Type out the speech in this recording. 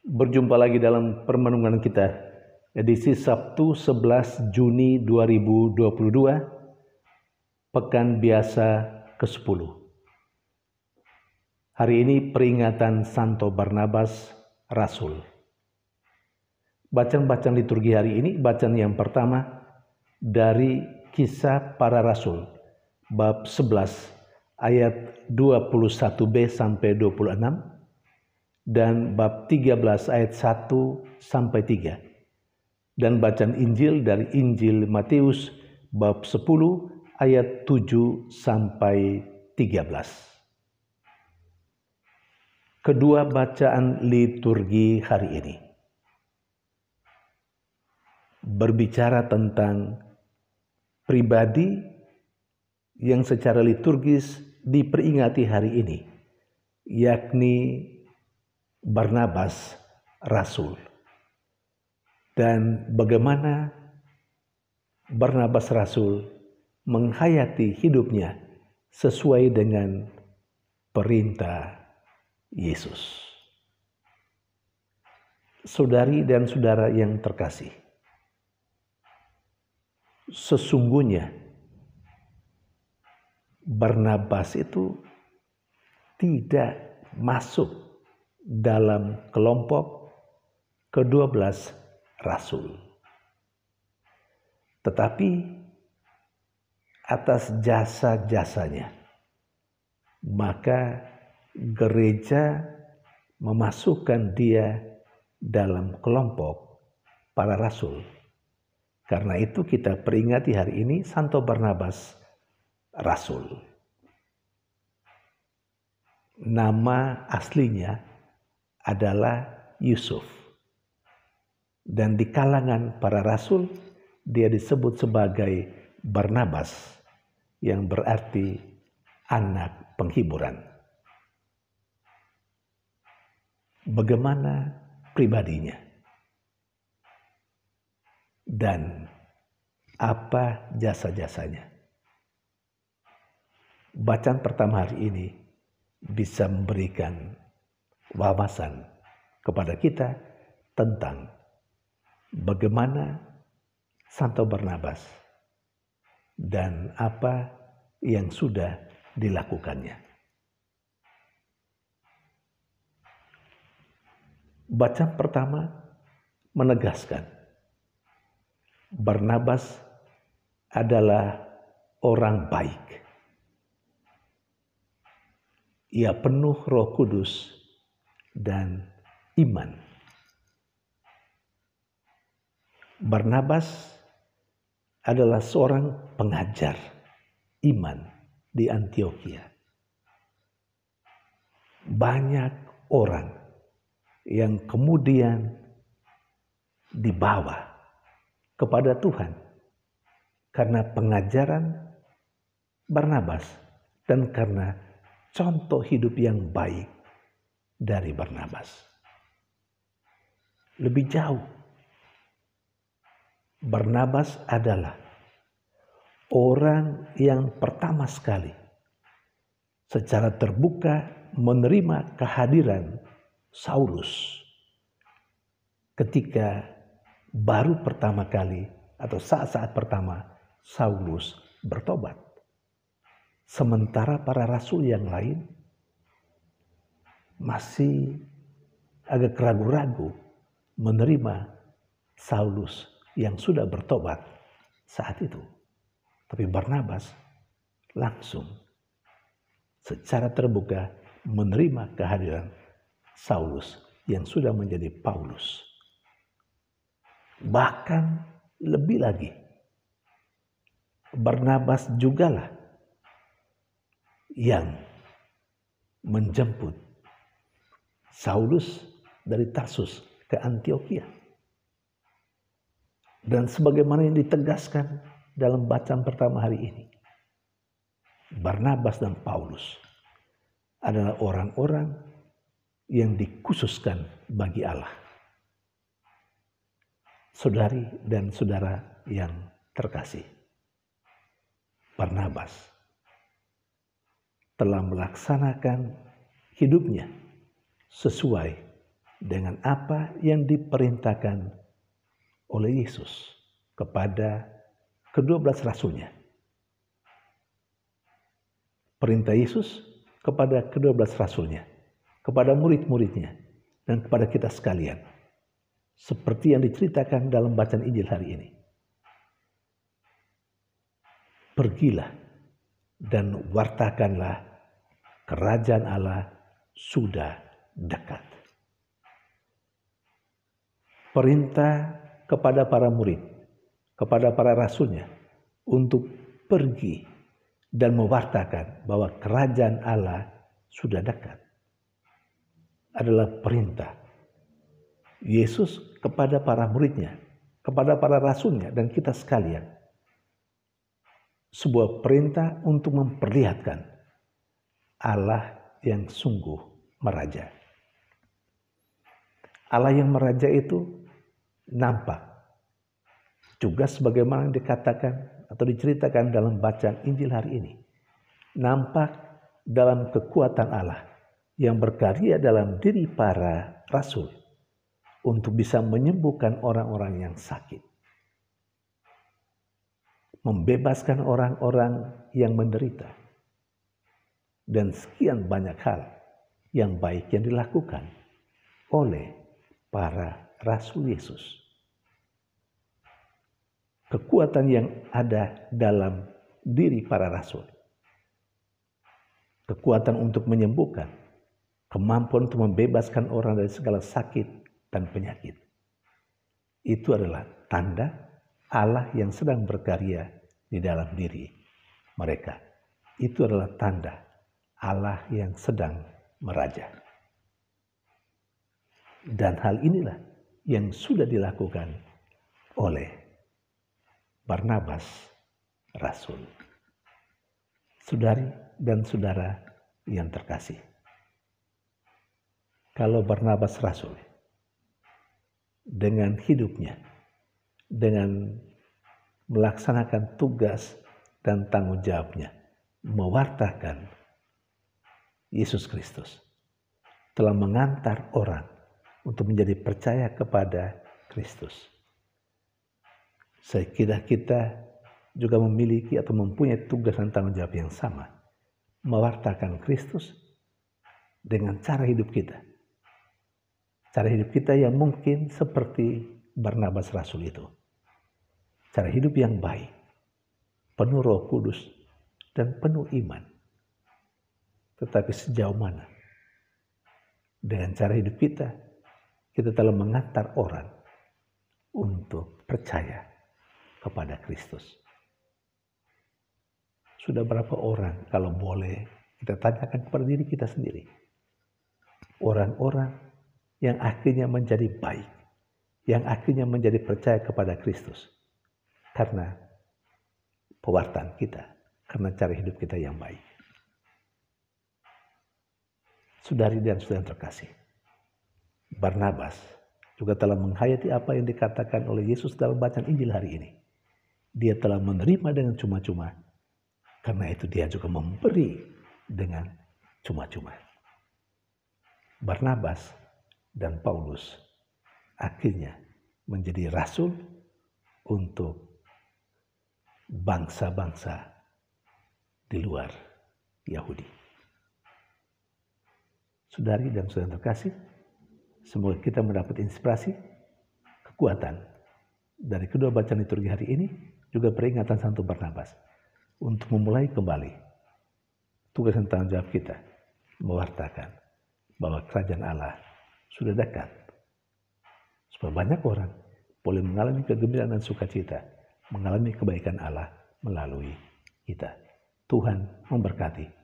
Berjumpa lagi dalam permenungan kita, edisi Sabtu 11 Juni 2022, Pekan Biasa ke-10. Hari ini peringatan Santo Barnabas, Rasul. Bacaan-bacaan liturgi hari ini, bacaan yang pertama dari Kisah Para Rasul, bab 11, ayat 21b sampai 26, dan bab 13 ayat 1 sampai 3. Dan bacaan Injil dari Injil Matius bab 10 ayat 7 sampai 13. Kedua bacaan liturgi hari ini berbicara tentang pribadi yang secara liturgis diperingati hari ini, yakni Barnabas, Rasul. Dan bagaimana Barnabas Rasul menghayati hidupnya sesuai dengan perintah Yesus. Saudari dan saudara yang terkasih, sesungguhnya Barnabas itu tidak masuk dalam kelompok ke-12 Rasul. Tetapi atas jasa-jasanya, maka gereja memasukkan dia dalam kelompok para rasul. Karena itu kita peringati hari ini Santo Barnabas, Rasul. Nama aslinya adalah Yusuf. Dan di kalangan para rasul dia disebut sebagai Barnabas, yang berarti anak penghiburan. Bagaimana pribadinya? Dan apa jasa-jasanya? Bacaan pertama hari ini bisa memberikan wawasan kepada kita tentang bagaimana Santo Barnabas dan apa yang sudah dilakukannya. Bacaan pertama menegaskan Barnabas adalah orang baik. Ia penuh Roh Kudus dan iman. Barnabas adalah seorang pengajar iman di Antiokhia. Banyak orang yang kemudian dibawa kepada Tuhan karena pengajaran Barnabas dan karena contoh hidup yang baik dari Barnabas. Lebih jauh, Barnabas adalah orang yang pertama sekali secara terbuka menerima kehadiran Saulus ketika baru pertama kali atau saat-saat pertama Saulus bertobat. Sementara para rasul yang lain masih agak ragu-ragu menerima Saulus yang sudah bertobat saat itu. Tapi Barnabas langsung secara terbuka menerima kehadiran Saulus yang sudah menjadi Paulus. Bahkan lebih lagi, Barnabas jugalah yang menjemput Saulus dari Tarsus ke Antiokhia. Dan sebagaimana yang ditegaskan dalam bacaan pertama hari ini, Barnabas dan Paulus adalah orang-orang yang dikhususkan bagi Allah. Saudari dan saudara yang terkasih, Barnabas telah melaksanakan hidupnya sesuai dengan apa yang diperintahkan oleh Yesus kepada ke-12 rasulnya. Perintah Yesus kepada ke-12 rasulnya, kepada murid-muridnya, dan kepada kita sekalian. Seperti yang diceritakan dalam bacaan Injil hari ini. Pergilah dan wartakanlah kerajaan Allah sudah dekat. Perintah kepada para murid, kepada para rasulnya untuk pergi dan mewartakan bahwa kerajaan Allah sudah dekat adalah perintah Yesus kepada para muridnya, kepada para rasulnya dan kita sekalian. Sebuah perintah untuk memperlihatkan Allah yang sungguh meraja. Allah yang meraja itu nampak. Juga sebagaimana yang dikatakan atau diceritakan dalam bacaan Injil hari ini. Nampak dalam kekuatan Allah yang berkarya dalam diri para rasul untuk bisa menyembuhkan orang-orang yang sakit. Membebaskan orang-orang yang menderita. Dan sekian banyak hal yang baik yang dilakukan oleh para rasul Yesus. Kekuatan yang ada dalam diri para rasul. Kekuatan untuk menyembuhkan. Kemampuan untuk membebaskan orang dari segala sakit dan penyakit. Itu adalah tanda Allah yang sedang berkarya di dalam diri mereka. Itu adalah tanda Allah yang sedang meraja. Dan hal inilah yang sudah dilakukan oleh Barnabas Rasul. Saudari dan saudara yang terkasih. Kalau Barnabas Rasul dengan hidupnya, dengan melaksanakan tugas dan tanggung jawabnya, mewartakan Yesus Kristus, telah mengantar orang untuk menjadi percaya kepada Kristus. Saya kira kita juga memiliki atau mempunyai tugas dan tanggung jawab yang sama. Mewartakan Kristus dengan cara hidup kita. Cara hidup kita yang mungkin seperti Barnabas Rasul itu. Cara hidup yang baik, penuh Roh Kudus, dan penuh iman. Tetapi sejauh mana dengan cara hidup kita telah mengantar orang untuk percaya kepada Kristus. Sudah berapa orang, kalau boleh kita tanyakan kepada diri kita sendiri, orang-orang yang akhirnya menjadi baik, yang akhirnya menjadi percaya kepada Kristus karena pewartaan kita, karena cara hidup kita yang baik. Saudari dan saudara terkasih, Barnabas juga telah menghayati apa yang dikatakan oleh Yesus dalam bacaan Injil hari ini. Dia telah menerima dengan cuma-cuma, karena itu dia juga memberi dengan cuma-cuma. Barnabas dan Paulus akhirnya menjadi rasul untuk bangsa-bangsa di luar Yahudi. Saudari dan saudara terkasih, semoga kita mendapat inspirasi, kekuatan dari kedua bacaan liturgi hari ini, juga peringatan Santo Barnabas untuk memulai kembali tugas dan tanggung jawab kita mewartakan bahwa kerajaan Allah sudah dekat. Supaya banyak orang boleh mengalami kegembiraan dan sukacita, mengalami kebaikan Allah melalui kita. Tuhan memberkati.